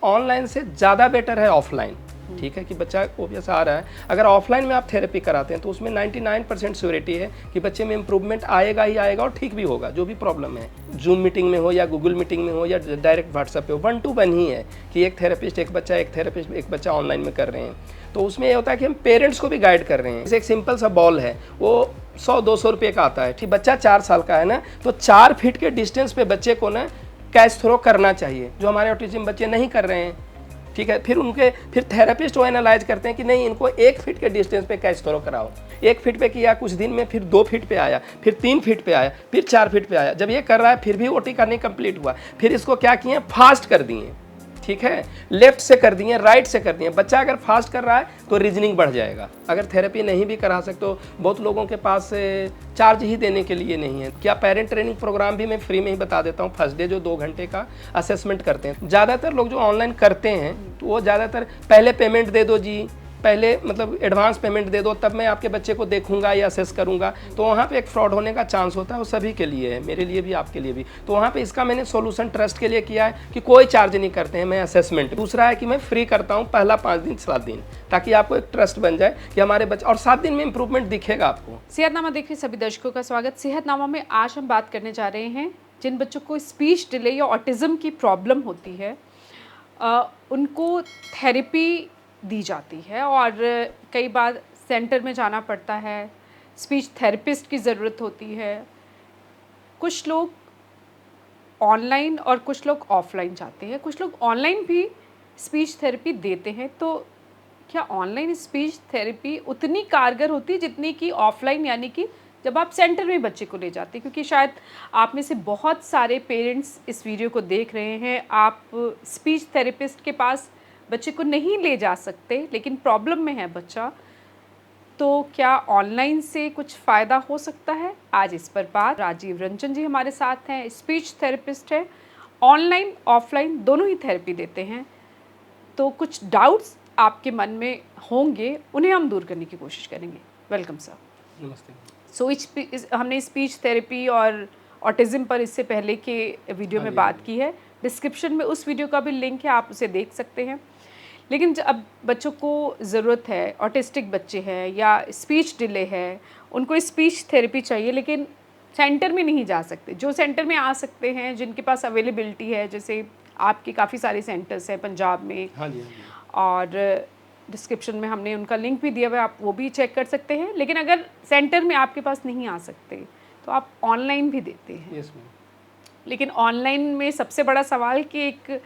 Online से ज़्यादा better है ऑफलाइन। ठीक है कि बच्चा ओबियस आ रहा है, अगर ऑफलाइन में आप थेरेपी कराते हैं तो उसमें 99% श्योरिटी है कि बच्चे में इंप्रूवमेंट आएगा ही आएगा और ठीक भी होगा जो भी प्रॉब्लम है। जूम मीटिंग में हो या गूगल मीटिंग में हो या डायरेक्ट व्हाट्सएप पे हो, 1 to 1 ही है कि एक थेरेपिस्ट एक बच्चा ऑनलाइन में कर रहे हैं। तो उसमें ये होता है कि हम पेरेंट्स को भी गाइड कर रहे हैं। जैसे एक सिंपल सा बॉल है, वो 100-200 रुपये का आता है, ठीक, बच्चा 4 साल का है ना, तो 4 फीट के डिस्टेंस पे बच्चे को ना कैच थ्रो करना चाहिए, जो हमारे ऑटिज्म बच्चे नहीं कर रहे हैं। ठीक है, फिर थेरेपिस्ट वो एनालाइज करते हैं कि नहीं, इनको 1 फीट के डिस्टेंस पे कैच थ्रो कराओ। 1 फीट पे किया कुछ दिन में, फिर 2 फीट पे आया, फिर 3 फीट पे आया, फिर 4 फीट पे आया। जब ये कर रहा है फिर भी ओटी का नहीं कंप्लीट हुआ, फिर इसको क्या किए, फास्ट कर दिए। ठीक है, लेफ्ट से कर दिए, राइट से कर दिए। बच्चा अगर फास्ट कर रहा है तो रीजनिंग बढ़ जाएगा। अगर थेरेपी नहीं भी करा सकते हो, बहुत लोगों के पास चार्ज ही देने के लिए नहीं है। क्या पेरेंट ट्रेनिंग प्रोग्राम भी मैं फ्री में ही बता देता हूँ। फर्स्ट डे जो 2 घंटे का असेसमेंट करते हैं, ज़्यादातर लोग जो ऑनलाइन करते हैं तो वो ज़्यादातर पहले पेमेंट दे दो जी, पहले मतलब एडवांस पेमेंट दे दो, तब मैं आपके बच्चे को देखूंगा या असेस करूंगा। तो वहाँ पे एक फ्रॉड होने का चांस होता है, वो सभी के लिए है, मेरे लिए भी आपके लिए भी। तो वहाँ पे इसका मैंने सॉल्यूशन ट्रस्ट के लिए किया है कि कोई चार्ज नहीं करते हैं, मैं असेसमेंट। दूसरा है कि मैं फ्री करता हूँ पहला 5 दिन 7 दिन, ताकि आपको एक ट्रस्ट बन जाए कि हमारे बच्चे, और 7 दिन में इंप्रूवमेंट दिखेगा आपको। सेहतनामा देख रहे सभी दर्शकों का स्वागत। सेहतनामा में आज हम बात करने जा रहे हैं जिन बच्चों को स्पीच डिले या ऑटिज्म की प्रॉब्लम होती है, उनको थेरेपी दी जाती है और कई बार सेंटर में जाना पड़ता है, स्पीच थेरेपिस्ट की ज़रूरत होती है। कुछ लोग ऑनलाइन और कुछ लोग ऑफलाइन जाते हैं, कुछ लोग ऑनलाइन भी स्पीच थेरेपी देते हैं। तो क्या ऑनलाइन स्पीच थेरेपी उतनी कारगर होती है जितनी कि ऑफलाइन, यानी कि जब आप सेंटर में बच्चे को ले जाते हैं? क्योंकि शायद आप में से बहुत सारे पेरेंट्स इस वीडियो को देख रहे हैं, आप स्पीच थेरेपिस्ट के पास बच्चे को नहीं ले जा सकते लेकिन प्रॉब्लम में है बच्चा, तो क्या ऑनलाइन से कुछ फ़ायदा हो सकता है? आज इस पर बात। राजीव रंजन जी हमारे साथ हैं, स्पीच थेरेपिस्ट है, ऑनलाइन ऑफलाइन दोनों ही थेरेपी देते हैं। तो कुछ डाउट्स आपके मन में होंगे, उन्हें हम दूर करने की कोशिश करेंगे। Welcome sir. नमस्ते। हमने स्पीच थेरेपी और ऑटिज़म पर इससे पहले के वीडियो में बात की है। डिस्क्रिप्शन में उस वीडियो का भी लिंक है, आप उसे देख सकते हैं। लेकिन अब बच्चों को ज़रूरत है, ऑटिस्टिक बच्चे हैं या स्पीच डिले है, उनको स्पीच थेरेपी चाहिए लेकिन सेंटर में नहीं जा सकते। जो सेंटर में आ सकते हैं, जिनके पास अवेलेबिलिटी है, जैसे आपके काफ़ी सारे सेंटर्स हैं पंजाब में। हाँ जी। और डिस्क्रिप्शन में हमने उनका लिंक भी दिया हुआ है, आप वो भी चेक कर सकते हैं। लेकिन अगर सेंटर में आपके पास नहीं आ सकते तो आप ऑनलाइन भी देते हैं। Yes ma'am. लेकिन ऑनलाइन में सबसे बड़ा सवाल कि एक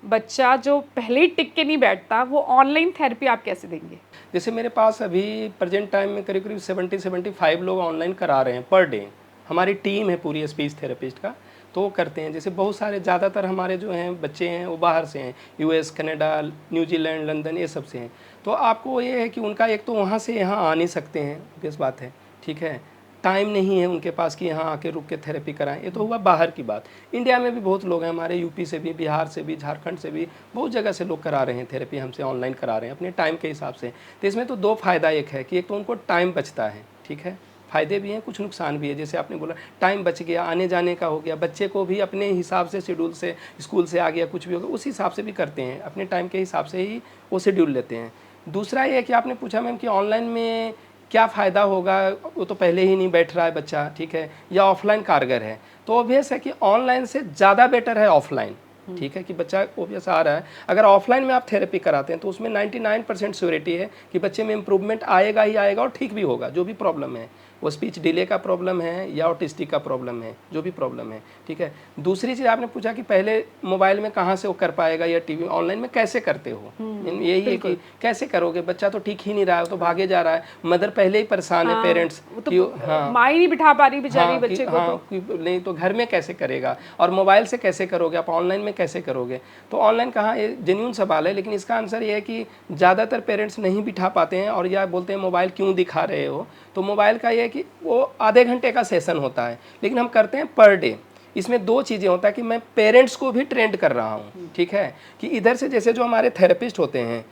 बच्चा जो पहले ही टिक के नहीं बैठता, वो ऑनलाइन थेरेपी आप कैसे देंगे? जैसे मेरे पास अभी प्रेजेंट टाइम में करीब 70-75 लोग ऑनलाइन करा रहे हैं पर डे। हमारी टीम है पूरी स्पीच थेरेपिस्ट का, तो वो करते हैं। जैसे बहुत सारे ज़्यादातर हमारे जो हैं बच्चे हैं वो बाहर से हैं, यूएस, कनाडा, न्यूजीलैंड, लंदन, ये सब से हैं। तो आपको ये है कि उनका एक तो वहाँ से यहाँ आ नहीं सकते हैं, किस बात है, ठीक है, टाइम नहीं है उनके पास कि यहाँ आके रुक के थेरेपी कराएं। ये तो हुआ बाहर की बात। इंडिया में भी बहुत लोग हैं हमारे, यूपी से भी, बिहार से भी, झारखंड से भी, बहुत जगह से लोग करा रहे हैं थेरेपी, हमसे ऑनलाइन करा रहे हैं अपने टाइम के हिसाब से। तो इसमें तो 2 फ़ायदा एक है कि एक तो उनको टाइम बचता है, ठीक है, फ़ायदे भी हैं, कुछ नुकसान भी है। जैसे आपने बोला टाइम बच गया, आने जाने का हो गया, बच्चे को भी अपने हिसाब से शेड्यूल से, स्कूल से आ गया, कुछ भी हो गया, उस हिसाब से भी करते हैं, अपने टाइम के हिसाब से ही वो शेड्यूल लेते हैं। दूसरा ये है कि आपने पूछा मैम कि ऑनलाइन में क्या फ़ायदा होगा, वो तो पहले ही नहीं बैठ रहा है बच्चा, ठीक है, या ऑफलाइन कारगर है। तो ऑब्वियस है कि ऑनलाइन से ज़्यादा बेटर है ऑफलाइन। ठीक है कि बच्चा ऑब्वियस आ रहा है, अगर ऑफलाइन में आप थेरेपी कराते हैं तो उसमें 99% श्योरिटी है कि बच्चे में इंप्रूवमेंट आएगा ही आएगा और ठीक भी होगा जो भी प्रॉब्लम है, वो स्पीच डिले का प्रॉब्लम है या ऑटिस्टिक का प्रॉब्लम है, जो भी प्रॉब्लम है। ठीक है, दूसरी चीज़ आपने पूछा कि पहले मोबाइल में कहाँ से वो कर पाएगा या टीवी, ऑनलाइन में कैसे करते हो, यही है कि कैसे करोगे, बच्चा तो ठीक ही नहीं रहा है, तो भागे जा रहा है, मदर पहले ही परेशान है, पेरेंट्स माँ ही नहीं बिठा पा रही बेचारी बच्चे को, नहीं तो घर में कैसे करेगा, और मोबाइल से कैसे करोगे आप, ऑनलाइन में कैसे करोगे। तो ऑनलाइन कहाँ, ये जेन्युइन सवाल है, लेकिन इसका आंसर ये है कि ज़्यादातर पेरेंट्स नहीं बिठा पाते हैं और या बोलते हैं मोबाइल क्यों दिखा रहे हो। तो मोबाइल का ये है कि वो आधे घंटे का सेशन होता है, लेकिन हम करते हैं पर डे। इसमें 2 चीज़ें होता है कि मैं पेरेंट्स को भी ट्रेंड कर रहा हूँ, ठीक है, कि इधर से जैसे जो हमारे थेरेपिस्ट होते हैं,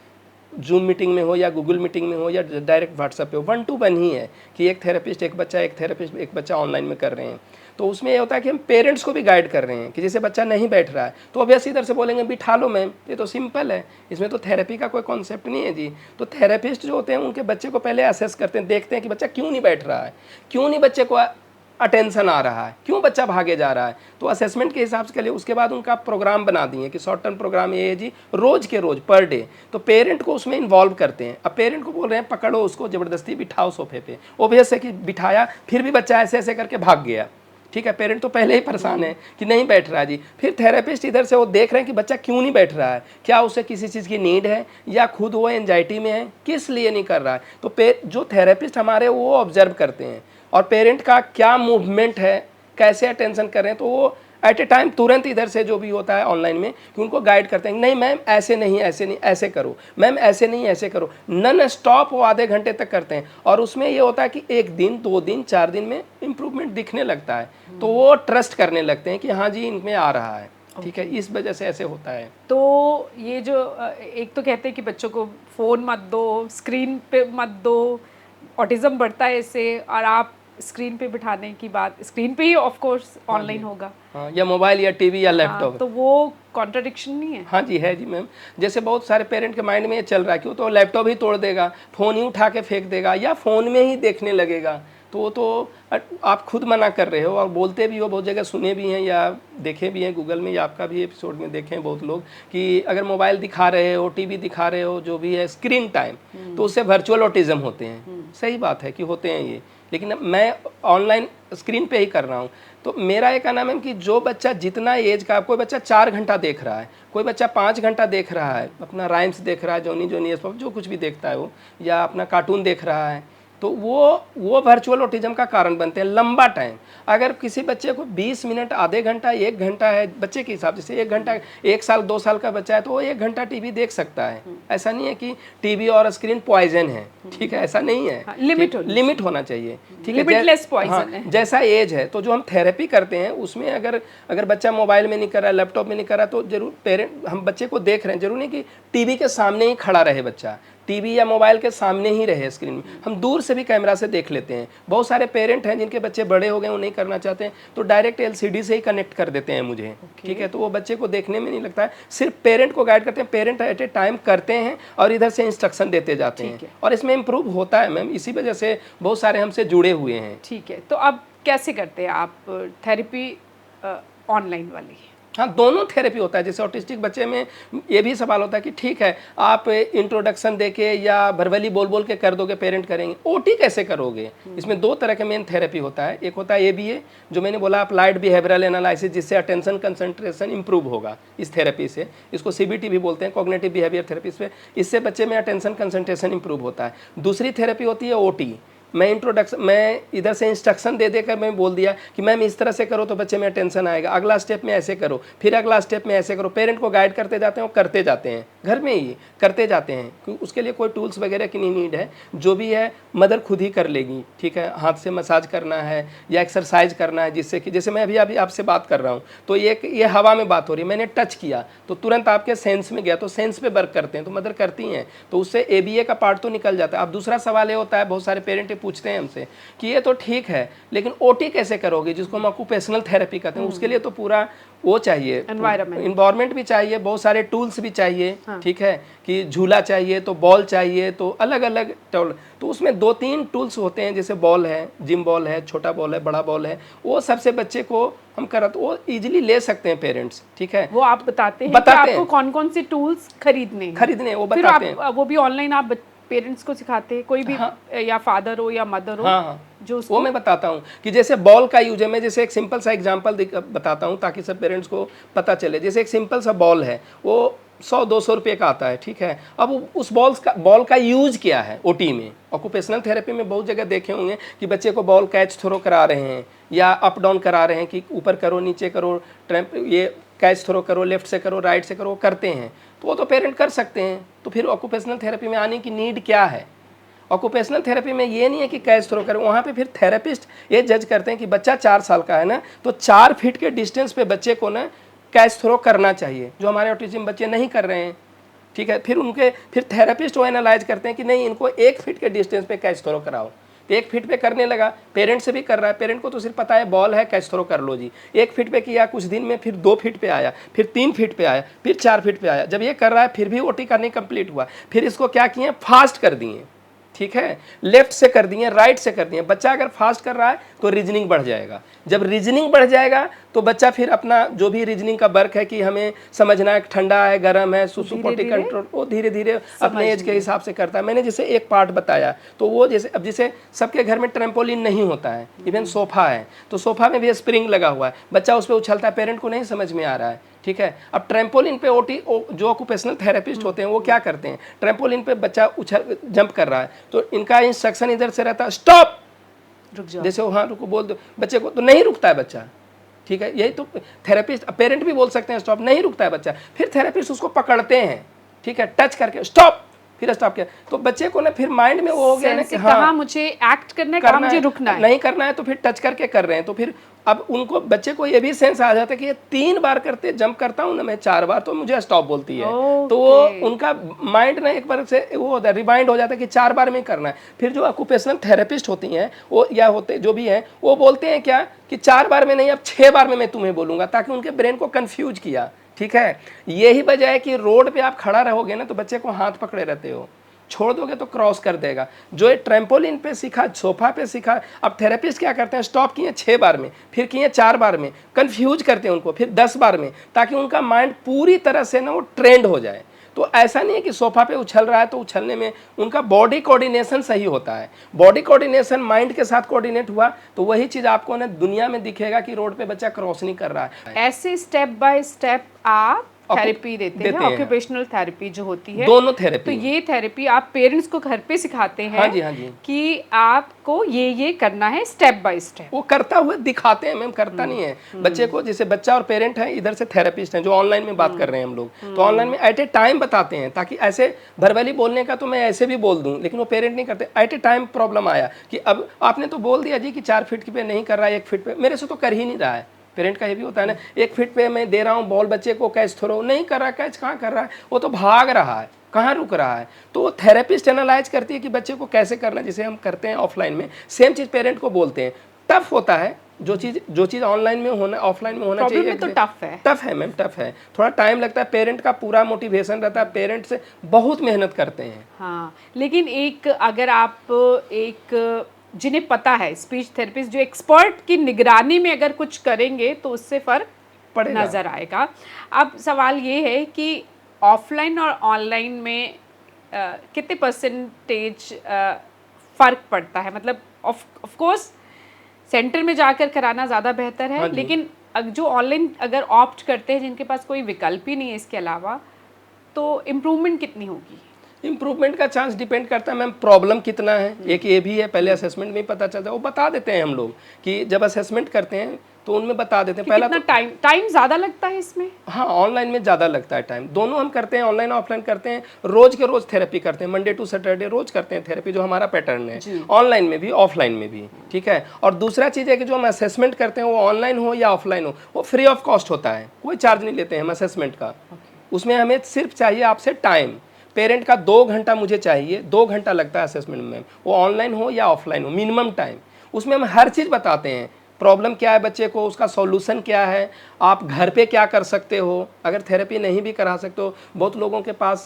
जूम मीटिंग में हो या गूगल मीटिंग में हो या डायरेक्ट व्हाट्सएप पे हो, 1 to 1 ही है कि एक थेरेपिस्ट एक बच्चा ऑनलाइन में कर रहे हैं। तो उसमें ये होता है कि हम पेरेंट्स को भी गाइड कर रहे हैं कि जैसे बच्चा नहीं बैठ रहा है तो ऑब्वियस इधर से बोलेंगे बिठा लो मैम, ये तो सिंपल है, इसमें तो थेरेपी का कोई कॉन्सेप्ट नहीं है जी। तो थेरेपिस्ट जो होते हैं उनके बच्चे को पहले असेस करते हैं, देखते हैं कि बच्चा क्यों नहीं बैठ रहा है, क्यों नहीं बच्चे को अटेंशन आ रहा है, क्यों बच्चा भागे जा रहा है। तो असेसमेंट के हिसाब से के लिए उसके बाद उनका प्रोग्राम बना दिए कि शॉर्ट टर्म प्रोग्राम ये है जी, रोज के रोज पर डे। तो पेरेंट को उसमें इन्वॉल्व करते हैं। अब पेरेंट को बोल रहे हैं पकड़ो उसको ज़बरदस्ती बिठाओ सोफे पे, ओबियस है कि बिठाया फिर भी बच्चा ऐसे ऐसे करके भाग गया, ठीक है, पेरेंट तो पहले ही परेशान है कि नहीं बैठ रहा है जी। फिर थेरेपिस्ट इधर से वो देख रहे हैं कि बच्चा क्यों नहीं बैठ रहा है, क्या उसे किसी चीज़ की नीड है या खुद वो एंजाइटी में है, किस लिए नहीं कर रहा है। तो जो थेरेपिस्ट हमारे वो ऑब्जर्व करते हैं और पेरेंट का क्या मूवमेंट है, कैसे अटेंशन कर रहे हैं, तो वो एट ए टाइम तुरंत इधर से जो भी होता है ऑनलाइन में कि उनको गाइड करते हैं, नहीं मैम ऐसे नहीं ऐसे नहीं ऐसे करो, मैम ऐसे नहीं ऐसे करो, नन स्टॉप वो आधे घंटे तक करते हैं। और उसमें ये होता है कि 1 दिन 2 दिन 4 दिन में इम्प्रूवमेंट दिखने लगता है, तो वो ट्रस्ट करने लगते हैं कि हाँ जी इनमें आ रहा है, ठीक है, इस वजह से ऐसे होता है। तो ये जो एक तो कहते हैं कि बच्चों को फ़ोन मत दो, स्क्रीन पे मत दो, ऑटिज़म बढ़ता है इससे, और आप स्क्रीन पे बिठाने की बात, स्क्रीन पे ही ऑफ कोर्स ऑनलाइन होगा, हाँ, या मोबाइल या टीवी या लैपटॉप, तो वो कॉन्ट्रडिक्शन नहीं है? हाँ जी है जी मैम। जैसे बहुत सारे पेरेंट के माइंड में ये चल रहा है कि वो तो लैपटॉप ही तोड़ देगा, फ़ोन ही उठा के फेंक देगा या फ़ोन में ही देखने लगेगा। तो वो तो आप खुद मना कर रहे हो और बोलते भी हो, बहुत जगह सुने भी हैं या देखे भी हैं गूगल में या आपका भी एपिसोड में देखे हैं बहुत लोग कि अगर मोबाइल दिखा रहे हो, टीवी दिखा रहे हो, जो भी है स्क्रीन टाइम, तो उससे वर्चुअल ऑटिज्म होते हैं। सही बात है कि होते हैं ये, लेकिन मैं ऑनलाइन स्क्रीन पे ही कर रहा हूँ। तो मेरा ये कहना है कि जो बच्चा जितना एज का, कोई बच्चा 4 घंटा देख रहा है, कोई बच्चा 5 घंटा देख रहा है, अपना राइम्स देख रहा है, जॉनी जॉनी जो कुछ भी देखता है वो, या अपना कार्टून देख रहा है, तो वो वर्चुअल ऑटिज्म का कारण बनते हैं लंबा टाइम। अगर किसी बच्चे को 20 मिनट, आधे घंटा, 1 घंटा है बच्चे के हिसाब से, 1 घंटा, 1 साल 2 साल का बच्चा है तो वो 1 घंटा टीवी देख सकता है। ऐसा नहीं है कि टीवी और स्क्रीन पॉइजन है, ठीक है, ऐसा नहीं है। हाँ, लिमिट होना चाहिए, ठीक है, लिमिटलेस पॉइजन है। जैसा एज है। तो जो हम थेरेपी करते हैं उसमें अगर बच्चा मोबाइल में नहीं कर रहा है, लैपटॉप में नहीं कर रहा, तो जरूर पेरेंट हम बच्चे को देख रहे हैं, जरूर नहीं कि टीवी के सामने ही खड़ा रहे बच्चा, टीवी या मोबाइल के सामने ही रहे स्क्रीन में, हम दूर से भी कैमरा से देख लेते हैं। बहुत सारे पेरेंट हैं जिनके बच्चे बड़े हो गए, वो नहीं करना चाहते हैं, तो डायरेक्ट एलसीडी से ही कनेक्ट कर देते हैं मुझे, ठीक है, तो वो बच्चे को देखने में नहीं लगता है। सिर्फ पेरेंट को गाइड करते हैं, पेरेंट एट ए टाइम करते हैं और इधर से इंस्ट्रक्शन देते जाते हैं, और इसमें इम्प्रूव होता है मैम। इसी वजह से बहुत सारे हमसे जुड़े हुए हैं। ठीक है, तो अब कैसे करते हैं आप थेरेपी ऑनलाइन वाली? हाँ, दोनों थेरेपी होता है। जैसे ऑटिस्टिक बच्चे में ये भी सवाल होता है कि ठीक है आप इंट्रोडक्शन देके या वर्बली बोल बोल के कर दोगे, पेरेंट करेंगे, ओटी कैसे करोगे? इसमें 2 तरह के मेन थेरेपी होता है। एक होता है ABA, जो मैंने बोला अप्लाइड बिहेवियरल एनालिसिस, जिससे अटेंशन कंसंट्रेशन इंप्रूव होगा इस थेरेपी से। इसको CBT भी बोलते हैं, कॉग्निटिव बिहेवियर थेरेपी से। इससे बच्चे में अटेंशन कंसंट्रेशन इंप्रूव होता है। दूसरी थेरेपी होती है OT। मैं इधर से इंस्ट्रक्शन दे देकर मैं बोल दिया कि मैम इस तरह से करो तो बच्चे में टेंशन आएगा, अगला स्टेप में ऐसे करो, फिर अगला स्टेप में ऐसे करो। पेरेंट को गाइड करते जाते हैं, वो करते जाते हैं, घर में ही करते जाते हैं, क्योंकि उसके लिए कोई टूल्स वगैरह की नहीं नीड है। जो भी है मदर खुद ही कर लेगी, ठीक है। हाथ से मसाज करना है या एक्सरसाइज करना है, जिससे कि जैसे मैं अभी आपसे बात कर रहा हूँ तो ये हवा में बात हो रही है, मैंने टच किया तो तुरंत आपके सेंस में गया, तो सेंस पे वर्क करते हैं, तो मदर करती हैं, तो उससे ABA का पार्ट तो निकल जाता है। अब दूसरा सवाल ये होता है, बहुत सारे पेरेंट पूछते हैं हमसे कि ये तो ठीक है लेकिन OT कैसे करोगे, जिसको हम ऑक्यूपेशनल थेरेपी कहते हैं। उसके लिए तो पूरा वो चाहिए, एनवायरनमेंट भी चाहिए, बहुत सारे टूल्स भी चाहिए, ठीक है, कि झूला चाहिए तो बॉल चाहिए, तो अलग अलग टूल। तो उसमें 2-3 टूल्स होते हैं, जैसे बॉल है, जिम बॉल है, छोटा बॉल है, बड़ा बॉल है, वो सबसे बच्चे को हम करा तो वो इजीली ले सकते हैं पेरेंट्स, ठीक है। वो आप बताते हैं कि आपको कौन कौन से टूल्स खरीदने वो बताते हैं। वो भी ऑनलाइन आप पेरेंट्स को सिखाते हैं, कोई भी या फादर हो या मदर हो, जो वो मैं बताता हूँ कि जैसे बॉल का यूज है। मैं जैसे एक सिंपल सा एग्जांपल बताता हूँ ताकि सब पेरेंट्स को पता चले। जैसे एक सिंपल सा बॉल है, वो 100-200 रुपये का आता है, ठीक है। अब उस बॉल का यूज क्या है OT में? ऑक्यूपेशनल थेरेपी में बहुत जगह देखे होंगे कि बच्चे को बॉल कैच थ्रो करा रहे हैं या अप डाउन करा रहे हैं, कि ऊपर करो, नीचे करो, ये कैच थ्रो करो, लेफ्ट से करो, राइट से करो, करते हैं, तो वो तो पेरेंट कर सकते हैं। तो फिर ऑक्यूपेशनल थेरेपी में आने की नीड क्या है? ऑक्यूपेशनल थेरेपी में ये नहीं है कि कैच थ्रो करें, वहाँ पे फिर थेरेपिस्ट ये जज करते हैं कि बच्चा 4 साल का है ना, तो 4 फीट के डिस्टेंस पे बच्चे को ना कैच थ्रो करना चाहिए, जो हमारे ऑटिज्म बच्चे नहीं कर रहे हैं, ठीक है। फिर थेरेपिस्ट वो एनालाइज करते हैं कि नहीं, इनको 1 फीट के डिस्टेंस पे कैच थ्रो कराओ, तो 1 फीट पे करने लगा, पेरेंट से भी कर रहा है, पेरेंट को तो सिर्फ पता है बॉल है कैच थ्रो कर लो जी। 1 फीट पे किया, कुछ दिन में फिर 2 फीट पे आया, फिर 3 फीट पे आया, फिर 4 फीट पे आया। जब ये कर रहा है फिर भी ओटी का नहीं कंप्लीट हुआ, फिर इसको क्या किए, फास्ट कर दिए, ठीक है, लेफ्ट से कर दिए, राइट से कर दिए। बच्चा अगर फास्ट कर रहा है तो रीजनिंग बढ़ जाएगा, जब रीजनिंग बढ़ जाएगा तो बच्चा फिर अपना जो भी रीजनिंग का वर्क है कि हमें समझना है ठंडा है गर्म है, सुसु पोटी कंट्रोल, वो धीरे धीरे अपने एज के हिसाब से करता है। मैंने जैसे एक पार्ट बताया, तो वो जैसे अब जैसे सबके घर में ट्रैम्पोलिन नहीं होता है, इवन सोफा है, तो सोफा में भी स्प्रिंग लगा हुआ है, बच्चा उस पर उछलता है, पेरेंट को नहीं समझ में आ रहा है, ठीक है। अब ट्रैम्पोलिन पे जो ऑक्यूपेशनल थेरेपिस्ट होते हैं वो क्या करते हैं, ट्रैम्पोलिन पे बच्चा उछल जंप कर रहा है तो इनका इंस्ट्रक्शन इधर से रहता है, स्टॉप, रुक जाओ, जैसे वहाँ रुको बोल दो बच्चे को, तो नहीं रुकता है बच्चा, ठीक है। यही तो थेरेपिस्ट, पेरेंट भी बोल सकते हैं स्टॉप, नहीं रुकता है बच्चा, फिर थेरेपिस्ट उसको पकड़ते हैं, ठीक है, टच करके स्टॉप, फिर स्टॉप किया, तो बच्चे को ना फिर माइंड में वो हो गया ना कि हाँ मुझे एक्ट करना है, कहाँ मुझे रुकना है, नहीं करना है, तो फिर टच करके कर रहे हैं, तो फिर अब उनको बच्चे को ये भी सेंस आ जाता है कि ये 3 बार करते जंप करता हूँ ना मैं 4 बार तो मुझे स्टॉप बोलती है, तो वो उनका माइंड ना एक बार से वो होता है, रिमाइंड हो जाता है कि 4 बार में करना है। फिर जो ऑक्यूपेशनल थेरेपिस्ट होती हैं वो या होते जो भी हैं वो बोलते हैं क्या कि 4 बार में नहीं, अब 6 बार में मैं तुम्हें बोलूँगा, ताकि उनके ब्रेन को कन्फ्यूज किया, ठीक है। यही वजह है कि रोड पे आप खड़ा रहोगे ना तो बच्चे को हाथ पकड़े रहते हो, छोड़ दोगे तो क्रॉस कर देगा। जो ये ट्रैम्पोलिन पे सीखा, सोफा पे सीखा, अब थेरेपिस्ट क्या करते हैं, स्टॉप किए 6 बार में, फिर किए 4 बार में, कंफ्यूज करते हैं उनको, फिर 10 बार में, ताकि उनका माइंड पूरी तरह से ना वो ट्रेंड हो जाए। तो ऐसा नहीं है कि सोफा पे उछल रहा है तो उछलने में उनका बॉडी कोऑर्डिनेशन सही होता है, बॉडी कोऑर्डिनेशन माइंड के साथ कोऑर्डिनेट हुआ तो वही चीज़ आपको ना दुनिया में दिखेगा कि रोड पे बच्चा क्रॉस नहीं कर रहा है। ऐसे स्टेप बाय स्टेप आप थेरेपी देते हैं, ऑक्यूपेशनल थेरेपी जो होती है, दोनों थेरेपी। तो ये थेरेपी आप पेरेंट्स को घर पे सिखाते हैं, हाँ जी, हाँ जी, कि आपको ये करना है स्टेप बाय स्टेप, वो करता हुए दिखाते हैं मैम, करता नहीं है बच्चे को। जैसे बच्चा और पेरेंट है, इधर से थेरेपिस्ट हैं जो ऑनलाइन में बात कर रहे हैं हम लोग, तो ऑनलाइन में एट ए टाइम बताते हैं, ताकि ऐसे भरभली बोलने का तो मैं ऐसे भी बोल दूं, लेकिन वो पेरेंट नहीं करते। एट ए टाइम प्रॉब्लम आया कि अब आपने तो बोल दिया जी कि 4 फीट पे नहीं कर रहा है, 1 फीट पे, मेरे से तो कर ही नहीं रहा है। पेरेंट का ये भी होता है ना, 1 फीट पे मैं दे रहा हूँ बॉल बच्चे को, कैच थ्रो नहीं कर रहा है, कैच कहाँ कर रहा है, वो तो भाग रहा है, कहाँ रुक रहा है। तो थेरेपिस्ट एनालाइज करती है कि बच्चे को कैसे करना है, जिसे हम करते हैं ऑफलाइन में, सेम चीज़ पेरेंट को बोलते हैं। टफ होता है जो चीज़ ऑनलाइन में होना, ऑफलाइन में होना चाहिए, तो टफ है मैम, टफ है, थोड़ा टाइम लगता है, पेरेंट का पूरा मोटिवेशन रहता है, पेरेंट से बहुत मेहनत करते हैं। हाँ, लेकिन एक अगर आप एक जिन्हें पता है स्पीच थेरेपिस्ट, जो एक्सपर्ट की निगरानी में अगर कुछ करेंगे तो उससे फ़र्क पड़ेगा, नज़र आएगा। अब सवाल ये है कि ऑफलाइन और ऑनलाइन में कितने परसेंटेज फ़र्क पड़ता है, मतलब ऑफ कोर्स सेंटर में जाकर कराना ज़्यादा बेहतर है, लेकिन जो ऑनलाइन अगर ऑप्ट करते हैं जिनके पास कोई विकल्प ही नहीं है इसके अलावा, तो इम्प्रूवमेंट कितनी होगी? इम्प्रूवमेंट का चांस डिपेंड करता है मैम प्रॉब्लम कितना है, एक ये भी है, पहले असेसमेंट में ही पता चलता है, वो बता देते हैं हम लोग कि जब असेसमेंट करते हैं तो उनमें बता देते हैं। पहला कितना टाइम ज़्यादा लगता है इसमें? हाँ, ऑनलाइन में ज़्यादा लगता है टाइम, दोनों हम करते हैं, ऑनलाइन ऑफलाइन करते हैं, रोज के रोज थेरेपी करते हैं, मंडे टू सैटरडे रोज करते हैं थेरेपी, जो हमारा पैटर्न है, ऑनलाइन में भी ऑफलाइन में भी, ठीक है। और दूसरा चीज़ है कि जो हम असेसमेंट करते हैं वो ऑनलाइन हो या ऑफलाइन हो, वो फ्री ऑफ कॉस्ट होता है, कोई चार्ज नहीं लेते हैं हम असेसमेंट का। उसमें हमें सिर्फ चाहिए आपसे टाइम, पेरेंट का 2 घंटा मुझे चाहिए, 2 घंटा लगता है असेसमेंट में, वो ऑनलाइन हो या ऑफलाइन हो, मिनिमम टाइम। उसमें हम हर चीज़ बताते हैं, प्रॉब्लम क्या है बच्चे को, उसका सॉल्यूशन क्या है, आप घर पे क्या कर सकते हो, अगर थेरेपी नहीं भी करा सकते हो, बहुत लोगों के पास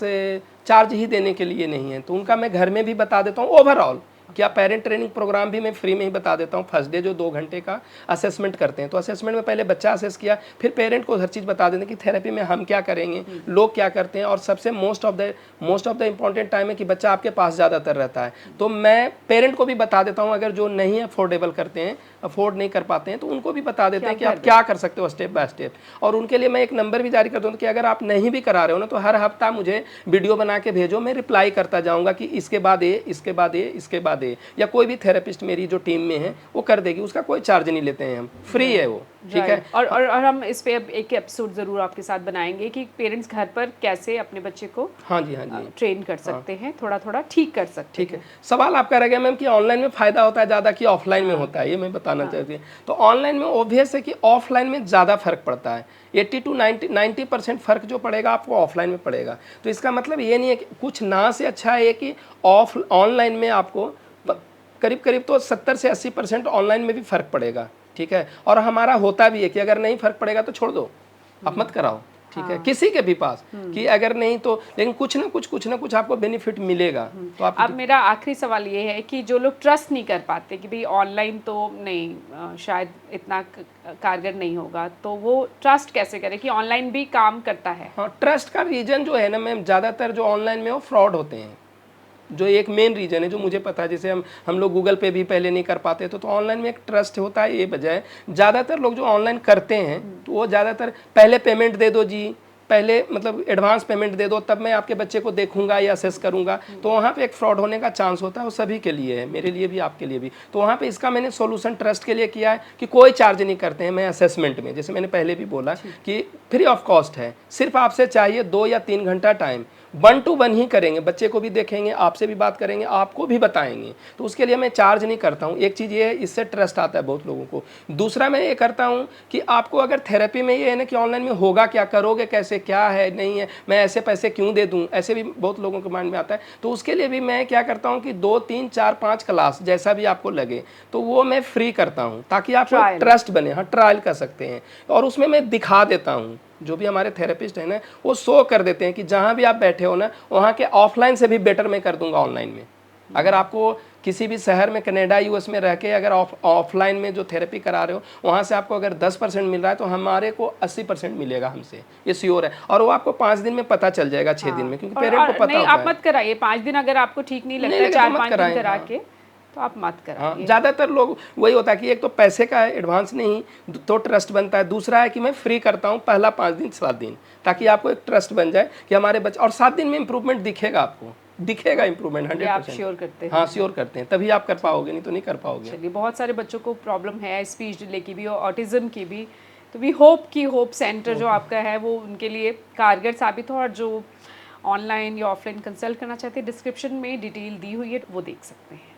चार्ज ही देने के लिए नहीं है, तो उनका मैं घर में भी बता देता हूँ। ओवरऑल क्या पेरेंट ट्रेनिंग प्रोग्राम भी मैं फ्री में ही बता देता हूँ। फर्स्ट डे जो 2 घंटे का असेसमेंट करते हैं, तो असेसमेंट में पहले बच्चा असेस किया, फिर पेरेंट को हर चीज़ बता देते हैं कि थेरेपी में हम क्या करेंगे, लोग क्या करते हैं, और सबसे most of the important time है कि बच्चा आपके पास ज़्यादातर रहता है, तो मैं पेरेंट को भी बता देता हूँ, अगर जो नहीं अफोर्डेबल करते हैं, अफोर्ड नहीं कर पाते हैं, तो उनको भी बता देते हैं कि आप क्या कर सकते हो स्टेप बाय स्टेप। और उनके लिए मैं एक नंबर भी जारी करता हूँ कि अगर आप नहीं भी करा रहे हो ना, तो हर हफ्ता मुझे वीडियो बना के भेजो, मैं रिप्लाई करता जाऊँगा कि इसके बाद ये, इसके बाद ये, इसके बाद ये, या कोई भी थेरेपिस्ट मेरी जो टीम में है वो कर देगी, उसका कोई चार्ज नहीं लेते हैं हम, फ्री है वो, ठीक है। और हम इस पे अब एक एपिसोड जरूर आपके साथ बनाएंगे कि पेरेंट्स घर पर कैसे अपने बच्चे को हाँ जी ट्रेन कर सकते हैं, थोड़ा थोड़ा ठीक कर सकते हैं। ठीक है। सवाल आपका रह गया मैम कि ऑनलाइन में फ़ायदा होता है ज़्यादा कि ऑफलाइन में होता है, ये मैं बताना चाहती हूँ। तो ऑनलाइन में ऑब्वियस है कि ऑफलाइन में ज़्यादा फर्क पड़ता है, 80 to 90% फ़र्क जो पड़ेगा आपको ऑफलाइन में पड़ेगा। तो इसका मतलब ये नहीं है कि कुछ ना से अच्छा है कि ऑनलाइन में आपको करीब करीब तो 70 से 80% ऑनलाइन में भी फ़र्क पड़ेगा, ठीक है। और हमारा होता भी है कि अगर नहीं फ़र्क पड़ेगा तो छोड़ दो, आप मत कराओ, ठीक है, किसी के भी पास, कि अगर नहीं तो लेकिन कुछ ना कुछ आपको बेनिफिट मिलेगा। तो आप अब मेरा आखिरी सवाल ये है कि जो लोग ट्रस्ट नहीं कर पाते कि भाई ऑनलाइन तो नहीं शायद इतना कारगर नहीं होगा, तो वो ट्रस्ट कैसे करें कि ऑनलाइन भी काम करता है? हाँ, ट्रस्ट का रीज़न जो है ना मैम, ज़्यादातर जो ऑनलाइन में वो फ्रॉड होते हैं, जो एक मेन रीज़न है जो मुझे पता है। जैसे हम लोग गूगल पे भी पहले नहीं कर पाते तो ऑनलाइन में एक ट्रस्ट होता है, ये बजाय ज़्यादातर लोग जो ऑनलाइन करते हैं तो वो ज़्यादातर पहले पेमेंट दे दो जी, पहले मतलब एडवांस पेमेंट दे दो, तब मैं आपके बच्चे को देखूंगा या असेस करूंगा, तो वहाँ पे एक फ्रॉड होने का चांस होता है। वो सभी के लिए है, मेरे लिए भी आपके लिए भी। तो वहाँ पे इसका मैंने सॉल्यूशन ट्रस्ट के लिए किया है कि कोई चार्ज नहीं करते हैं। मैं असेसमेंट में, जैसे मैंने पहले भी बोला कि फ्री ऑफ कॉस्ट है, सिर्फ आपसे चाहिए 2 या 3 घंटा टाइम, 1 to 1 ही करेंगे, बच्चे को भी देखेंगे, आपसे भी बात करेंगे, आपको भी बताएंगे। तो उसके लिए मैं चार्ज नहीं करता हूँ। एक चीज़ ये है, इससे ट्रस्ट आता है बहुत लोगों को। दूसरा मैं ये करता हूँ कि आपको अगर थेरेपी में ये है ना कि ऑनलाइन में होगा क्या, करोगे कैसे, क्या है नहीं है, मैं ऐसे पैसे क्यों दे दूँ, ऐसे भी बहुत लोगों के माइंड में आता है। तो उसके लिए भी मैं क्या करता हूँ कि 2, 3, 4, 5 क्लास जैसा भी आपको लगे तो वो मैं फ्री करता हूँ, ताकि आपको ट्रस्ट बने। हाँ, ट्रायल कर सकते हैं। और उसमें मैं दिखा देता हूँ, जो भी हमारे थेरेपिस्ट हैं ना वो शो कर देते हैं कि जहाँ भी आप बैठे हो ना, वहाँ के ऑफलाइन से भी बेटर मैं कर दूंगा ऑनलाइन में। अगर आपको किसी भी शहर में, कनाडा यूएस में रह के अगर ऑफलाइन में जो थेरेपी करा रहे हो, वहाँ से आपको अगर 10% मिल रहा है तो हमारे को 80% मिलेगा हमसे, ये श्योर है। और वो आपको 5 दिन में पता चल जाएगा, 6 दिन में, क्योंकि पेरेंट को पता नहीं, होता है। आप मत कराइए 5 दिन, अगर आपको ठीक नहीं लगता नहीं, 4-5 दिन कराएं, करा हाँ। के तो आप मत हाँ, कराइए। ज़्यादातर लोग वही होता है कि एक तो पैसे का है, एडवांस नहीं तो ट्रस्ट बनता है। दूसरा है कि मैं फ्री करता हूँ पहला 5 दिन 7 दिन, ताकि आपको एक ट्रस्ट बन जाए कि हमारे बच्चे, और 7 दिन में इंप्रूवमेंट दिखेगा, आपको दिखेगा इंप्रूवमेंट 100%। आप श्योर करते हैं? हाँ, श्योर करते हैं, तभी आप कर पाओगे, नहीं तो नहीं कर पाओगे। चलिए, बहुत सारे बच्चों को प्रॉब्लम है स्पीच डिले की भी और ऑटिज्म की भी, तो वी होप कि होप सेंटर जो आपका है वो उनके लिए कारगर साबित हो। और जो ऑनलाइन या ऑफलाइन कंसल्ट करना चाहते हैं, डिस्क्रिप्शन में डिटेल दी हुई है, वो देख सकते हैं।